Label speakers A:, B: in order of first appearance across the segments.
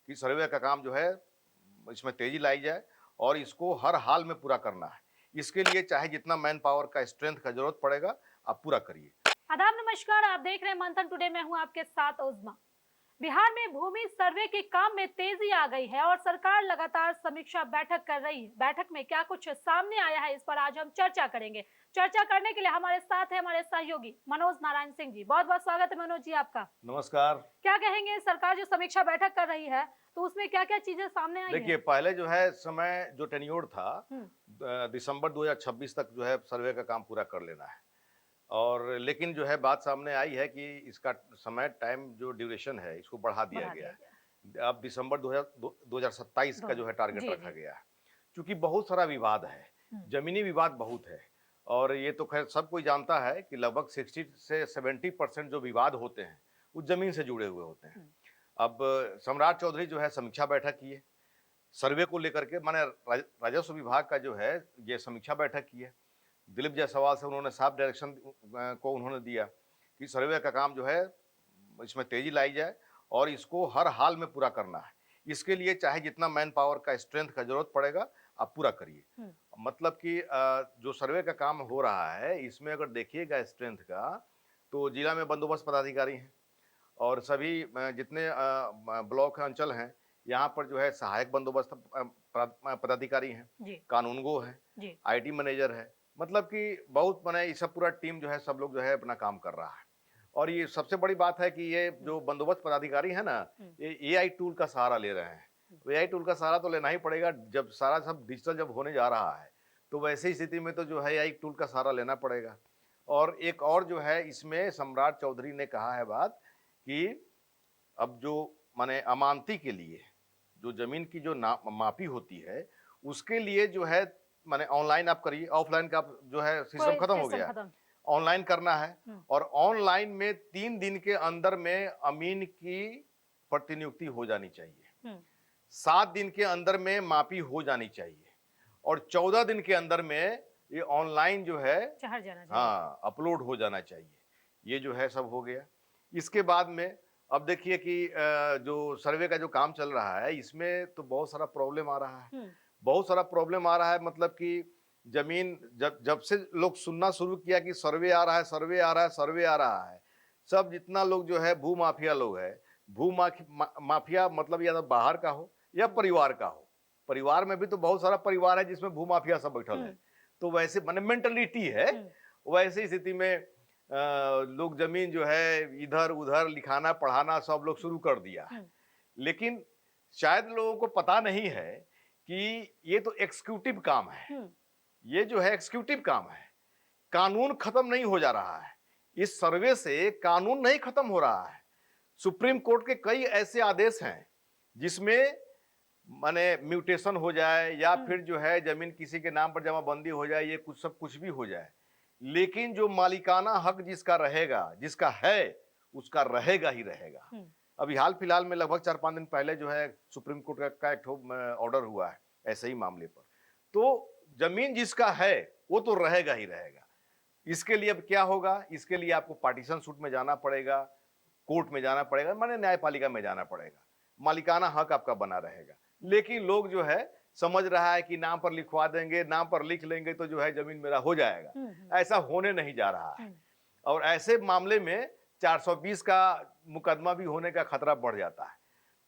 A: कि सर्वे का काम जो है इसमें तेजी लाई जाए और इसको हर हाल में पूरा करना है। इसके लिए चाहे जितना मैन पावर का स्ट्रेंथ का जरूरत पड़ेगा, आप पूरा करिए।
B: आदाब नमस्कार, आप देख रहे हैं मंथन टुडे। मैं हूं आपके साथ उज़मा। बिहार में भूमि सर्वे के काम में तेजी आ गई है और सरकार लगातार समीक्षा बैठक कर रही है। बैठक में क्या कुछ सामने आया है, इस पर आज हम चर्चा करेंगे। चर्चा करने के लिए हमारे साथ है हमारे सहयोगी मनोज नारायण सिंह जी। बहुत बहुत स्वागत है मनोज जी आपका।
A: नमस्कार।
B: क्या कहेंगे, सरकार जो समीक्षा बैठक कर रही है तो उसमें क्या क्या चीजें सामने आई
A: देखिए,
B: है?
A: पहले जो है समय जो टेन्योर था,
B: हम्म।
A: दिसंबर 2026 तक जो है सर्वे का काम पूरा कर लेना है। और लेकिन जो है बात सामने आई है कि इसका समय टाइम जो ड्यूरेशन है इसको बढ़ा दिया
B: बढ़ा
A: गया
B: दिया
A: है।
B: गया।
A: अब दिसंबर 2027 का जो है टारगेट
B: जी
A: रखा
B: जी।
A: गया है। चूंकि बहुत सारा विवाद है,
B: हम्म।
A: जमीनी विवाद बहुत है, और ये तो खैर सब कोई जानता है कि लगभग 60 से 70% जो विवाद होते हैं वो जमीन से जुड़े हुए होते हैं।
B: हम्म।
A: अब सम्राट चौधरी जो है समीक्षा बैठक किए सर्वे को लेकर के, माने राजस्व विभाग का जो है ये समीक्षा बैठक की है। दिलीप जायसवाल से उन्होंने साफ डायरेक्शन को उन्होंने दिया कि सर्वे का काम जो है इसमें तेजी लाई जाए और इसको हर हाल में पूरा करना है। इसके लिए चाहे जितना मैन पावर का स्ट्रेंथ का जरूरत पड़ेगा, आप पूरा करिए।
B: हम्म।
A: मतलब कि जो सर्वे का काम हो रहा है इसमें अगर देखिएगा स्ट्रेंथ का, तो जिला में बंदोबस्त पदाधिकारी हैं और सभी जितने ब्लॉक अंचल हैं, यहाँ पर जो है सहायक बंदोबस्त पदाधिकारी हैं,
B: जी
A: कानूनगो हैं,
B: जी।
A: आईटी मैनेजर है। मतलब कि बहुत माने ये सब पूरा टीम जो है सब लोग जो है अपना काम कर रहा है। और ये सबसे बड़ी बात है कि ये
B: हम्म।
A: जो बंदोबस्त पदाधिकारी है ना,
B: हम्म।
A: ये एआई टूल का सहारा ले रहे हैं। एआई टूल का सहारा तो लेना ही पड़ेगा, जब सारा सब डिजिटल जब होने जा रहा है तो वैसी स्थिति में तो जो है एआई टूल का सहारा लेना पड़ेगा। और एक और जो है इसमें सम्राट चौधरी ने कहा है बात कि अब जो माने अमानती के लिए जो जमीन की जो मापी होती है उसके लिए जो है माने ऑनलाइन आप करिए, ऑफलाइन का जो है सिस्टम
B: कोई
A: खत्म हो
B: सिस्टम
A: गया है,
B: खत्म।
A: ऑनलाइन करना है।
B: हम्म।
A: और ऑनलाइन में 3 दिन के अंदर में अमीन की प्रतिनियुक्ति हो जानी चाहिए,
B: हम्म।
A: 7 दिन के अंदर में मापी हो जानी चाहिए और 14 दिन के अंदर में ये ऑनलाइन जो है
B: शहर जाना चाहिए।
A: हाँ अपलोड हो जाना चाहिए। ये जो है सब हो गया। इसके बाद में अब देखिए कि जो सर्वे का जो काम चल रहा है इसमें तो बहुत सारा प्रॉब्लम आ रहा है।
B: हम्म।
A: बहुत सारा प्रॉब्लम आ रहा है, मतलब कि जमीन जब जब से लोग सुनना शुरू किया कि सर्वे आ रहा है, सर्वे आ रहा है, सर्वे आ रहा है, सब जितना लोग जो है भू माफिया लोग है, माफिया मतलब या तो बाहर का हो या परिवार का हो। परिवार में भी तो बहुत सारा परिवार है जिसमें भू माफिया सब बैठल है।
B: हम्म।
A: तो वैसे माने मेंटलिटी है,
B: हम्म।
A: वैसी स्थिति में लोग जमीन जो है इधर उधर लिखाना पढ़ाना सब लोग शुरू कर दिया है।
B: हम्म।
A: लेकिन शायद लोगों को पता नहीं है कि ये तो एग्जीक्यूटिव काम है,
B: हम्म।
A: ये जो है एग्जीक्यूटिव काम है। कानून खत्म नहीं हो जा रहा है, इस सर्वे से कानून नहीं खत्म हो रहा है। सुप्रीम कोर्ट के कई ऐसे आदेश हैं जिसमें माने म्यूटेशन हो जाए या फिर जो है जमीन किसी के नाम पर जमाबंदी हो जाए, ये कुछ सब कुछ भी हो जाए, लेकिन जो मालिकाना हक जिसका रहेगा, जिसका है, उसका रहेगा ही रहेगा।
B: हम्म।
A: अभी हाल फिलहाल में लगभग 4-5 दिन पहले जो है सुप्रीम कोर्ट का एक ऑर्डर हुआ है ऐसे ही मामले पर। तो जमीन जिसका है वो तो रहेगा ही रहेगा। इसके लिए अब क्या होगा, इसके लिए आपको पार्टीशन सूट में जाना पड़ेगा, कोर्ट में जाना पड़ेगा, माने न्यायपालिका में जाना पड़ेगा। मालिकाना हक आपका बना रहेगा। लेकिन लोग जो है समझ रहा है कि नाम पर लिखवा देंगे, नाम पर लिख लेंगे तो जो है जमीन मेरा हो जाएगा। ऐसा होने नहीं जा रहा है। और ऐसे मामले में 420 का मुकदमा भी होने का खतरा बढ़ जाता है।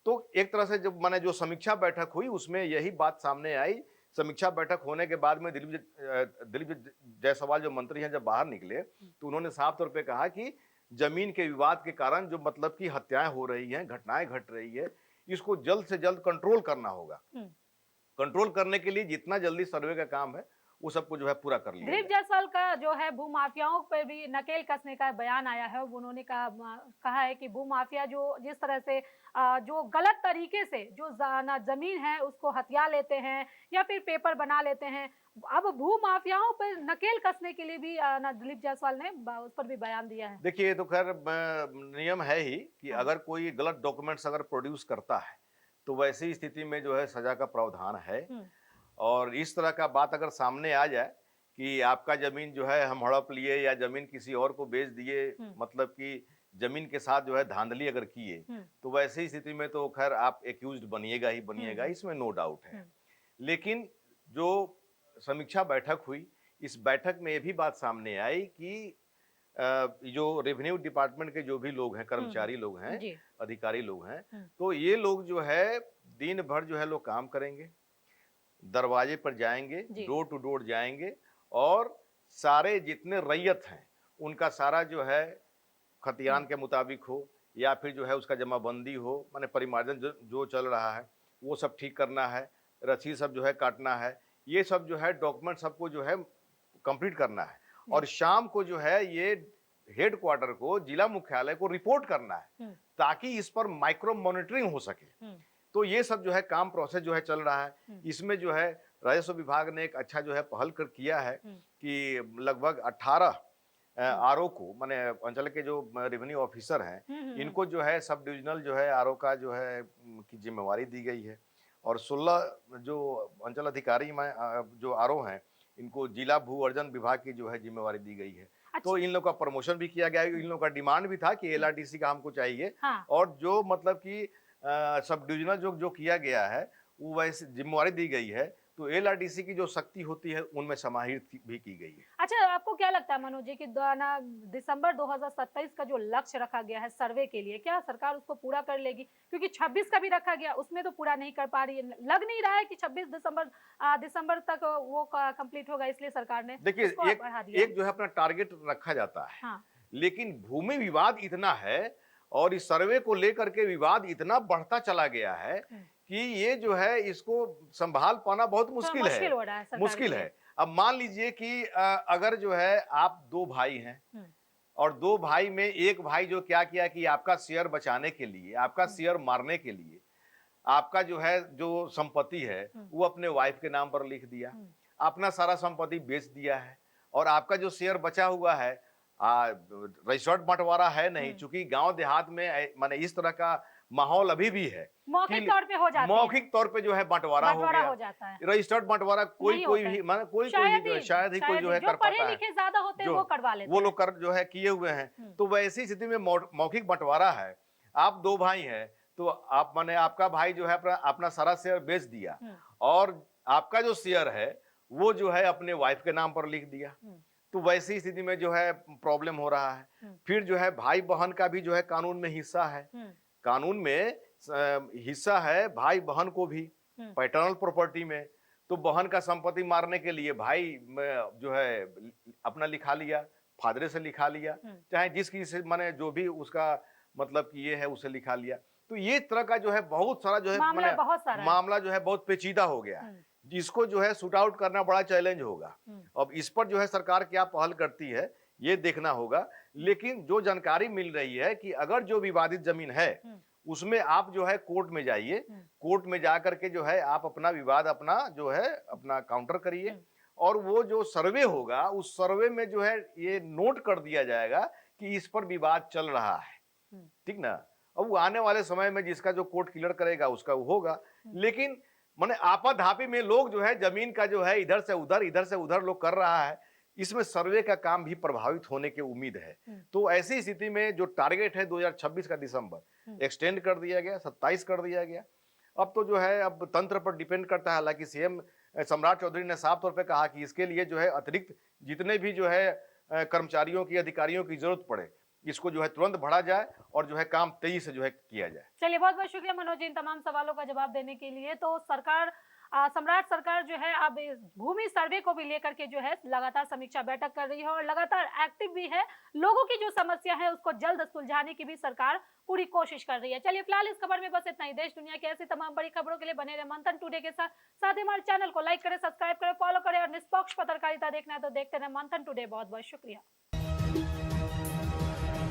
A: तो एक तरह से जब माने जो समीक्षा बैठक हुई उसमें यही बात सामने आई। समीक्षा बैठक होने के बाद में दिलीप जायसवाल जो मंत्री हैं जब बाहर निकले तो उन्होंने साफ तौर पे कहा कि जमीन के विवाद के कारण जो मतलब कि हत्याएं हो रही हैं, घटनाएं घट रही है, इसको जल्द से जल्द कंट्रोल करना होगा। कंट्रोल करने के लिए जितना जल्दी सर्वे का काम है वो सबको जो है पूरा कर लिया
B: दिलीप
A: जाए।
B: जायसवाल का जो है भूमाफियाओं पर भी नकेल कसने का बयान आया है। उन्होंने कहा है कि भूमाफिया जो जिस तरह से जो गलत तरीके से जो ना जमीन है उसको हथिया लेते हैं या फिर पेपर बना लेते हैं, अब भूमाफियाओं पर नकेल कसने के लिए भी ना दिलीप जायसवाल ने उस पर भी बयान दिया है।
A: देखिए, ये तो खैर नियम है ही कि
B: हाँ।
A: अगर कोई गलत डॉक्यूमेंट्स अगर प्रोड्यूस करता है तो वैसी स्थिति में जो है सजा का प्रावधान है।
B: हम्म।
A: और इस तरह का बात अगर सामने आ जाए कि आपका जमीन जो है हम हड़प लिए या जमीन किसी और को बेच दिए,
B: हम्म।
A: मतलब कि जमीन के साथ जो है धांधली अगर किए तो वैसे ही स्थिति में तो खैर आप एक्यूज्ड बनिएगा ही बनिएगा, इसमें नो डाउट है। लेकिन जो समीक्षा बैठक हुई, इस बैठक में ये भी बात सामने आई कि जो रेवेन्यू डिपार्टमेंट के जो भी लोग हैं, कर्मचारी लोग हैं,
B: जी।
A: अधिकारी लोग हैं, तो ये लोग जो है दिन भर जो है लोग काम करेंगे, दरवाजे पर जाएंगे,
B: जी।
A: डोर टू डोर जाएंगे और सारे जितने रैयत हैं उनका सारा जो है खतियान के मुताबिक हो या फिर जो है उसका जमाबंदी हो, माने परिमार्जन जो चल रहा है वो सब ठीक करना है, रसीद सब जो है काटना है, ये सब जो है डॉक्यूमेंट सबको जो है कंप्लीट करना है और शाम को जो है ये हेड क्वार्टर को, जिला मुख्यालय को रिपोर्ट करना है ताकि इस पर माइक्रो मॉनिटरिंग हो सके। तो ये सब जो है काम प्रोसेस जो है चल रहा है। इसमें जो है राजस्व विभाग ने एक अच्छा जो है पहल कर किया है कि लगभग 18 आरओ को, माने अंचल के जो रेवेन्यू ऑफिसर हैं इनको जो है सब डिविजनल जो है आरओ का जो है की जिम्मेवारी दी गई है और 16 जो अंचल अधिकारी जो आरओ हैं इनको जिला भू अर्जन विभाग की जो है जिम्मेवारी दी गई है। तो इन लोग का प्रमोशन भी किया गया है। इन लोग का डिमांड भी था कि एलआरटीसी का हमको चाहिए।
B: हाँ।
A: और जो मतलब कि सब डिविजनल जो किया गया है वो वैसे जिम्मेवारी दी गई है, तो एलआरटीसी की जो शक्ति होती है उनमें समाहित भी की गई है।
B: अच्छा, आपको क्या लगता है मनोज जी कि दिसंबर 2027 का जो लक्ष्य रखा गया है सर्वे के लिए, क्या सरकार उसको पूरा कर लेगी? क्योंकि 26 का भी रखा गया, उसमें तो पूरा नहीं कर पा रही है। लग नहीं रहा है कि 26 दिसंबर तक वो कंप्लीट होगा, इसलिए सरकार ने
A: देखिए एक जो है अपना टारगेट रखा जाता है।
B: हाँ।
A: लेकिन भूमि विवाद इतना है और इस सर्वे को लेकर के विवाद इतना बढ़ता चला गया है कि ये जो है इसको संभाल पाना बहुत मुश्किल है।
B: हो रहा है,
A: मुश्किल है। अब मान लीजिए कि अगर जो है आप 2 भाई हैं और 2 भाई में एक भाई जो क्या किया कि आपका शेयर बचाने के लिए, आपका शेयर मारने के लिए आपका जो है जो संपत्ति है वो अपने वाइफ के नाम पर लिख दिया, अपना सारा संपत्ति बेच दिया है और आपका जो शेयर बचा हुआ है रजिस्टर्ड बंटवारा है नहीं, चूंकि गांव देहात में माने इस तरह का माहौल अभी भी है,
B: मौखिक तौर पे हो जाता है,
A: मौखिक तौर पे जो है बंटवारा हो गया, रजिस्टर्ड बंटवारा कोई भी माने कोई शायद ही कोई जो है कर पाता है,
B: ज्यादा होते हैं वो करवा लेते हैं,
A: वो लोग कर जो है किए हुए हैं। तो वैसी स्थिति में मौखिक बंटवारा है, आप 2 भाई हैं तो आप माने आपका भाई जो है अपना सारा शेयर बेच दिया और आपका जो शेयर है वो जो है अपने वाइफ के नाम पर लिख दिया, तो वैसी स्थिति में जो है प्रॉब्लम हो रहा है। फिर जो है भाई बहन का भी जो है कानून में हिस्सा है, कानून में हिस्सा है भाई बहन को भी पैटर्नल प्रॉपर्टी में, तो बहन का संपत्ति मारने के लिए भाई जो है अपना लिखा लिया, फादरे से लिखा लिया, चाहे जिसकी से माने जो भी उसका मतलब कि ये है उसे लिखा लिया। तो ये तरह का जो है बहुत सारा जो है मामला जो है बहुत पेचीदा हो गया है, जिसको जो है शूट आउट करना बड़ा चैलेंज होगा। अब इस पर जो है सरकार क्या पहल करती है ये देखना होगा। लेकिन जो जानकारी मिल रही है कि अगर जो विवादित जमीन है उसमें आप जो है कोर्ट में जाइए, कोर्ट में जाकर के जो है आप अपना विवाद अपना जो है अपना काउंटर करिए और वो जो सर्वे होगा उस सर्वे में जो है ये नोट कर दिया जाएगा कि इस पर विवाद चल रहा है, ठीक ना। अब वो आने वाले समय में जिसका जो कोर्ट क्लियर करेगा उसका वो होगा। लेकिन माने आपाधापी में लोग जो है जमीन का जो है इधर से उधर लोग कर रहा है, इसमें सर्वे का काम भी प्रभावित होने की उम्मीद है। तो ऐसी स्थिति में जो टारगेट है 2026 का दिसंबर एक्सटेंड कर दिया गया, 27 कर दिया गया। अब तो जो है अब तंत्र पर डिपेंड करता है। हालांकि सीएम सम्राट चौधरी ने साफ तौर पे कहा कि इसके लिए जो है अतिरिक्त जितने भी जो है कर्मचारियों की अधिकारियों की जरूरत पड़े इसको जो है तुरंत बढ़ा जाए और जो है काम तेजी से जो है किया जाए।
B: चलिए, बहुत बहुत शुक्रिया मनोज जी इन तमाम सवालों का जवाब देने के लिए। तो सरकार सम्राट सरकार जो है अब भूमि सर्वे को भी लेकर के जो है लगातार समीक्षा बैठक कर रही है और लगातार एक्टिव भी है। लोगों की जो समस्या है उसको जल्द सुलझाने की भी सरकार पूरी कोशिश कर रही है। चलिए, फिलहाल इस खबर में बस इतना ही। देश दुनिया की ऐसी तमाम बड़ी खबरों के लिए बने रहे मंथन टुडे के साथ। साथ ही हमारे चैनल को लाइक करें, सब्सक्राइब करें, फॉलो करें और निष्पक्ष पत्रकारिता देखना है तो देखते रहे मंथन टुडे। बहुत बहुत शुक्रिया।